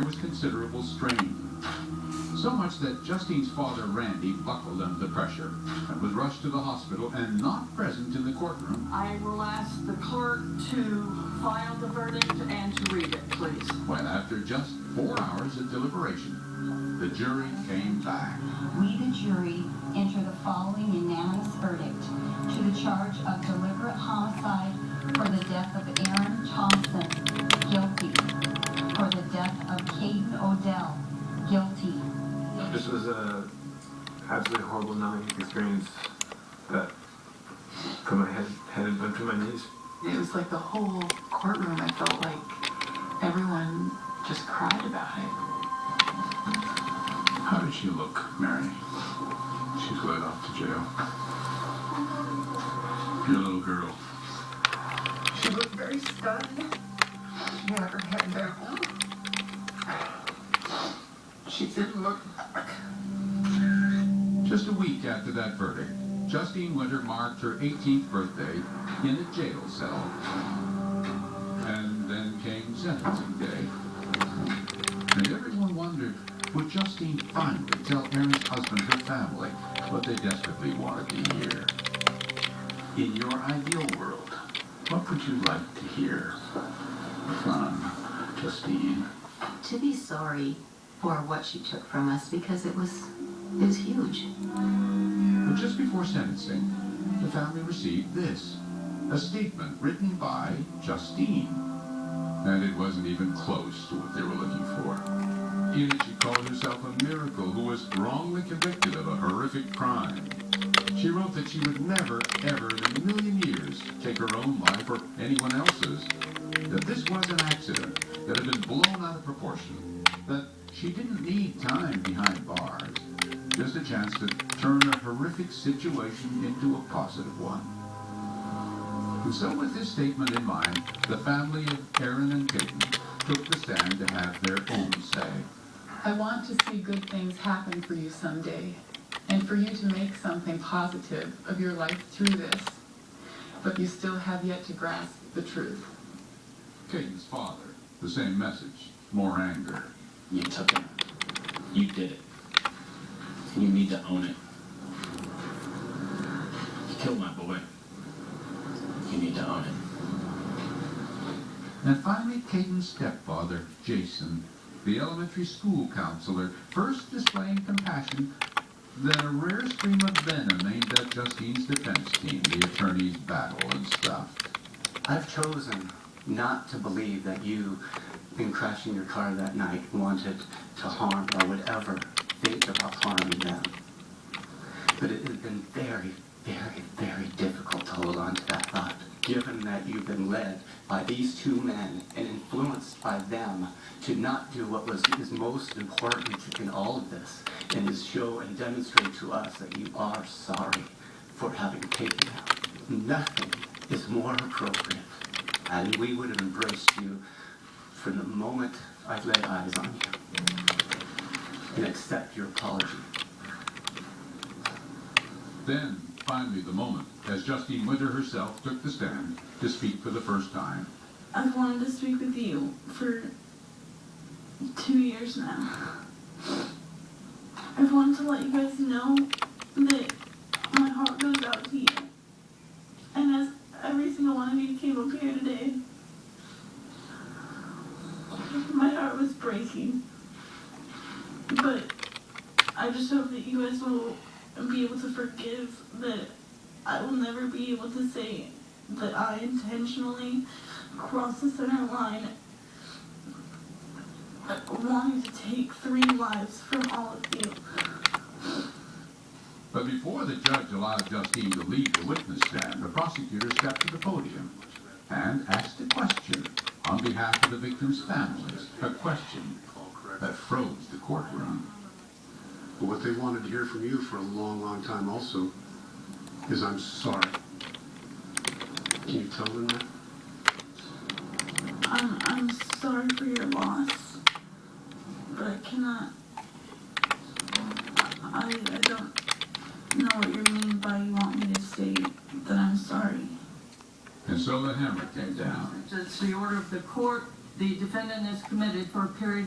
was considerable strain. So much that Justine's father, Randy, buckled under the pressure and was rushed to the hospital and not present in the courtroom. I will ask the clerk to file the verdict and to read it, please. When after just 4 hours of deliberation, the jury came back. We, the jury, enter the following unanimous verdict to the charge of deliberate homicide for the death of Aaron Thompson, guilty. For the death of Caden Odell, guilty. This was a absolutely horrible numbing experience that put my head went through my knees. It was like the whole courtroom, I felt like everyone just cried about it. How did she look, Mary? She's led off to jail. Your little girl. She looked very stunned. She had her head down. She didn't look back. Just a week after that verdict, Justine Winter marked her 18th birthday in a jail cell. And then came sentencing day. And everyone wondered, would Justine finally tell Aaron's husband and family what they desperately wanted to hear? In your ideal world, what would you like to hear from Justine? To be sorry for what she took from us, because it was huge. But just before sentencing, the family received this, a statement written by Justine. And it wasn't even close to what they were looking for. In it, she called herself a miracle who was wrongly convicted of a horrific crime. She wrote that she would never, ever in a million years take her own life or anyone else's. That this was an accident that had been blown out of proportion. That she didn't need time behind bars. Just a chance to turn a horrific situation into a positive one. And so with this statement in mind, the family of Aaron and Caden took the stand to have their own say. I want to see good things happen for you someday, and for you to make something positive of your life through this, but you still have yet to grasp the truth. Caden's father, the same message, more anger. You took it. You did it. And you need to own it. You killed my boy. You need to own it. And finally, Caden's stepfather, Jason, the elementary school counselor, first displaying compassion, then a rare stream of venom aimed at Justine's defense team, the attorneys battle and stuff. I've chosen not to believe that you, in crashing your car that night, wanted to harm or would ever think about harming them. But it has been very, very, very difficult to hold on to that thought, given that you've been led by these two men and influenced by them to not do what is most important in all of this, and is show and demonstrate to us that you are sorry for having taken them. Nothing is more appropriate, and we would have embraced you from the moment I laid eyes on you and accept your apology. Then, finally, the moment, as Justine Winter herself took the stand to speak for the first time. I've wanted to speak with you for 2 years now. I've wanted to let you guys know that my heart goes out to you. And as every single one of you came up here today, my heart was breaking. But I just hope that you guys will be able to forgive that I will never be able to say that I intentionally crossed the center line, wanting to take 3 lives from all of you. But before the judge allowed Justine to leave the witness stand, the prosecutor stepped to the podium and asked a question on behalf of the victims' families, a question that froze the courtroom. But what they wanted to hear from you for a long, long time also is I'm sorry. Can you tell them that? I'm sorry for your loss, but I cannot. I don't know what you mean by you want me to say that I'm sorry. And so the hammer came down. It's the order of the court. The defendant is committed for a period of